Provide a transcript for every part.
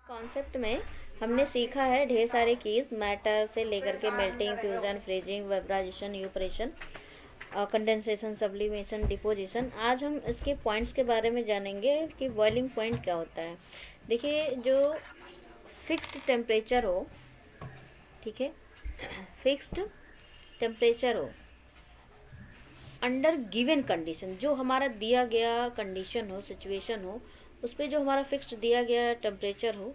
Concept में हमने सीखा है ढेर सारे कीज, मैटर से लेकर के melting, fusion, freezing, vaporisation, evaporation, condensation, sublimation, deposition. आज हम इसके पॉइंट्स के बारे में जानेंगे कि बॉइलिंग पॉइंट क्या होता है। देखिए, जो फिक्स्ड टेम्परेचर हो, ठीक है, फिक्स्ड टेम्परेचर हो अंडर गिवन कंडीशन, जो हमारा दिया गया कंडीशन हो, सिचुएशन हो, उस पर जो हमारा फिक्स्ड दिया गया टेम्परेचर हो,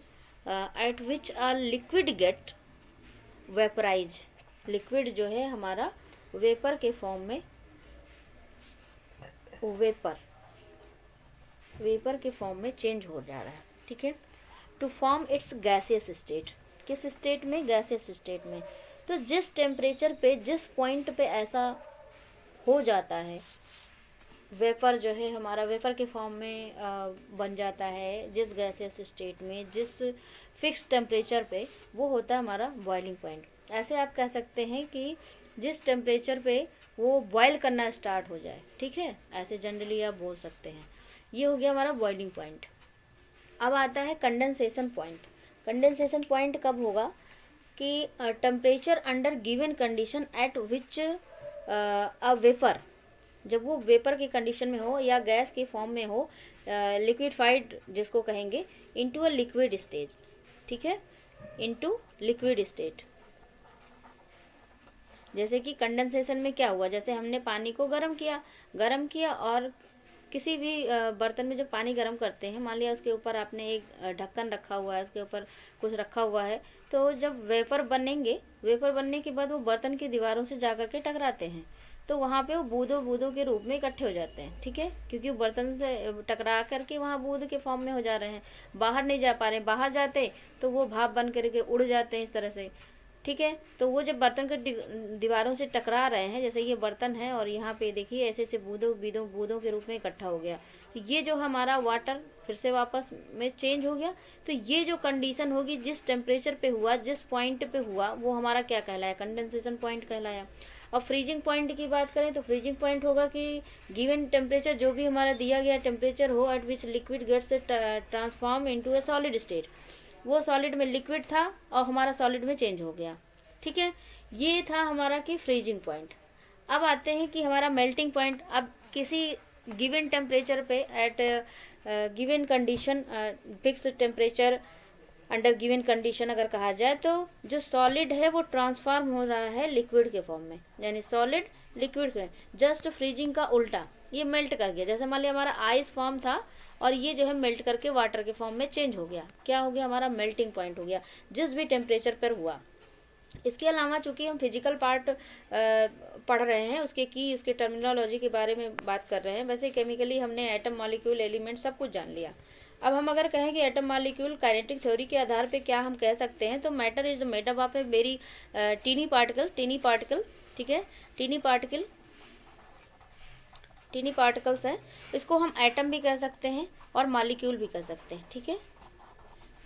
at which a liquid get vaporise, liquid जो है हमारा वेपर के फॉर्म में, वेपर वेपर के फॉर्म में चेंज हो जा रहा है, ठीक है, to form its gaseous state. किस स्टेट में? गैसियस स्टेट में। तो जिस टेम्परेचर पे, जिस पॉइंट पे ऐसा हो जाता है, वेपर जो है हमारा वेपर के फॉर्म में बन जाता है, जिस गैसियस स्टेट में, जिस फिक्स टेम्परेचर पे, वो होता है हमारा बॉइलिंग पॉइंट। ऐसे आप कह सकते हैं कि जिस टेम्परेचर पे वो बॉयल करना स्टार्ट हो जाए, ठीक है, ऐसे जनरली आप बोल सकते हैं। ये हो गया हमारा बॉइलिंग पॉइंट। अब आता है कंडेंसेशन पॉइंट। कंडेंसेशन पॉइंट कब होगा? कि temperature under given condition at which a vapour, जब वो वेपर की कंडीशन में हो या गैस के फॉर्म में हो, लिक्विडफाइड जिसको कहेंगे, इनटू अ लिक्विड स्टेज, ठीक है, इनटू लिक्विड स्टेट। जैसे कि कंडेंसेशन में क्या हुआ, जैसे हमने पानी को गर्म किया और किसी भी बर्तन में जब पानी गर्म करते हैं, मान लिया उसके ऊपर आपने एक ढक्कन रखा हुआ है, उसके ऊपर कुछ रखा हुआ है, तो जब वेपर बनेंगे, वेपर बनने के बाद वो बर्तन की दीवारों से जा करके टकराते हैं, तो वहाँ पे वो बूंदों बूंदों के रूप में इकट्ठे हो जाते हैं, ठीक है, क्योंकि वो बर्तन से टकरा करके वहाँ बूंद के फॉर्म में हो जा रहे हैं, बाहर नहीं जा पा रहे हैं। बाहर जाते तो वो भाप बन करके उड़ जाते हैं इस तरह से, ठीक है। तो वो जब बर्तन के दीवारों से टकरा रहे हैं, जैसे ये बर्तन है और यहाँ पे देखिए ऐसे ऐसे बूंदों के रूप में इकट्ठा हो गया, तो ये जो हमारा वाटर फिर से वापस में चेंज हो गया। तो ये जो कंडीशन होगी, जिस टेम्परेचर पे हुआ, जिस पॉइंट पे हुआ, वो हमारा क्या कहलाया? कंडेंसेशन पॉइंट कहलाया। अब फ्रीजिंग पॉइंट की बात करें तो फ्रीजिंग पॉइंट होगा कि गिवन टेम्परेचर, जो भी हमारा दिया गया टेम्परेचर हो, at which liquid gets transform into a solid state. वो सॉलिड में लिक्विड था और हमारा सॉलिड में चेंज हो गया, ठीक है। ये था हमारा कि फ्रीजिंग पॉइंट। अब आते हैं कि हमारा मेल्टिंग पॉइंट। अब किसी गिवन टेम्परेचर पे, at given condition, fix temperature under given condition अगर कहा जाए, तो जो सॉलिड है वो ट्रांसफॉर्म हो रहा है लिक्विड के फॉर्म में, यानी सॉलिड लिक्विड के, जस्ट फ्रीजिंग का उल्टा, ये मेल्ट कर गया। जैसे मान लिया हमारा आइस फॉर्म था और ये जो है मेल्ट करके वाटर के फॉर्म में चेंज हो गया, क्या हो गया? हमारा मेल्टिंग पॉइंट हो गया, जिस भी टेम्परेचर पर हुआ। इसके अलावा चूंकि हम फिजिकल पार्ट पढ़ रहे हैं, उसके टर्मिनोलॉजी के बारे में बात कर रहे हैं, वैसे केमिकली हमने एटम, मॉलिक्यूल, एलिमेंट सब कुछ जान लिया। अब हम अगर कहें कि एटम, मॉलिक्यूल, काइनेटिक थ्योरी के आधार पे क्या हम कह सकते हैं, तो matter is made up of a very tiny particle, ठीक है, टीनी पार्टिकल्स हैं। इसको हम एटम भी कह सकते हैं और मॉलिक्यूल भी कह सकते हैं, ठीक है,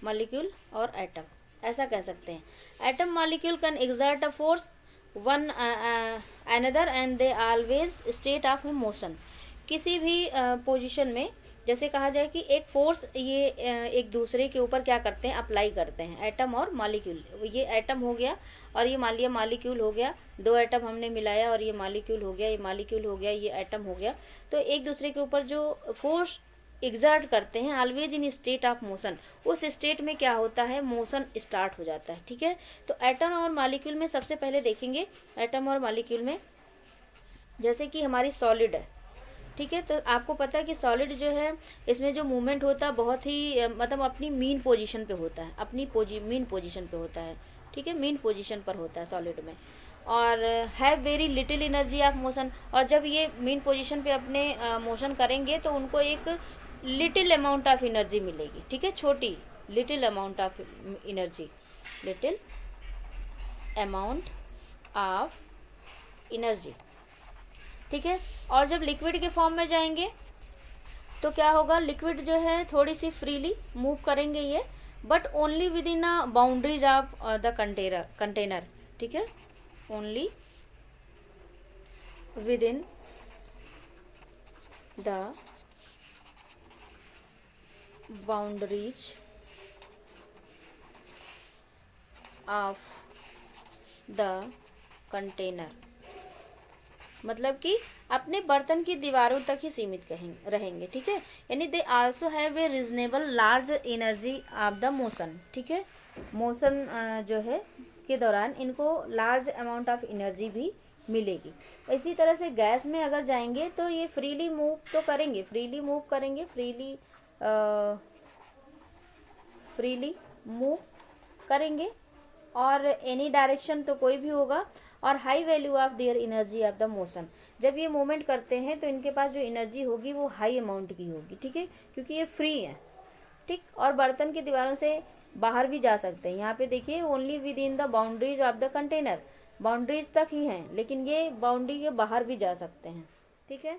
मॉलिक्यूल और एटम, ऐसा कह सकते हैं। Atom, molecule can exert a force one another and they always state of motion. किसी भी पोजीशन में, जैसे कहा जाए कि एक फोर्स ये एक दूसरे के ऊपर क्या करते हैं? अप्लाई करते हैं, एटम और मॉलिक्यूल। ये एटम हो गया और ये मान लिया मॉलिक्यूल हो गया, दो एटम हमने मिलाया और ये मॉलिक्यूल हो गया, ये मॉलिक्यूल हो गया, ये एटम हो गया। तो एक दूसरे के ऊपर जो फोर्स एग्जर्ट करते हैं, always in state of motion, उस स्टेट में क्या होता है? मोशन स्टार्ट हो जाता है, ठीक है। तो एटम और मॉलिक्यूल में सबसे पहले देखेंगे, एटम और मॉलिक्यूल में, जैसे कि हमारी सॉलिड है, ठीक है, तो आपको पता है कि सॉलिड जो है, इसमें जो मूवमेंट होता है बहुत ही मतलब अपनी मीन पोजीशन पे होता है, अपनी मीन पोजीशन पे होता है, ठीक है, मीन पोजीशन पर होता है सॉलिड में, और have very little energy of motion. और जब ये मीन पोजीशन पे अपने मोशन करेंगे तो उनको एक लिटिल अमाउंट ऑफ एनर्जी मिलेगी, ठीक है, छोटी little amount of energy, little amount of energy, ठीक है। और जब लिक्विड के फॉर्म में जाएंगे तो क्या होगा? लिक्विड जो है थोड़ी सी फ्रीली मूव करेंगे ये, but only with in a boundaries of the container, ठीक है, only with in the boundaries of the container, मतलब कि अपने बर्तन की दीवारों तक ही सीमित रहेंगे, ठीक है। यानी they also have a reasonable large energy of the motion, ठीक है। मोशन जो है के दौरान इनको लार्ज अमाउंट ऑफ एनर्जी भी मिलेगी। इसी तरह से गैस में अगर जाएंगे तो ये फ्रीली मूव तो करेंगे, फ्रीली मूव करेंगे और एनी डायरेक्शन तो कोई भी होगा। और high value of their energy of the motion, जब ये मूवमेंट करते हैं तो इनके पास जो एनर्जी होगी वो हाई अमाउंट की होगी, ठीक है, क्योंकि ये फ्री है, ठीक। और बर्तन की दीवारों से बाहर भी जा सकते हैं। यहाँ पे देखिए only with in the boundaries of the container, boundaries तक ही हैं, लेकिन ये बाउंड्री के बाहर भी जा सकते हैं, ठीक है।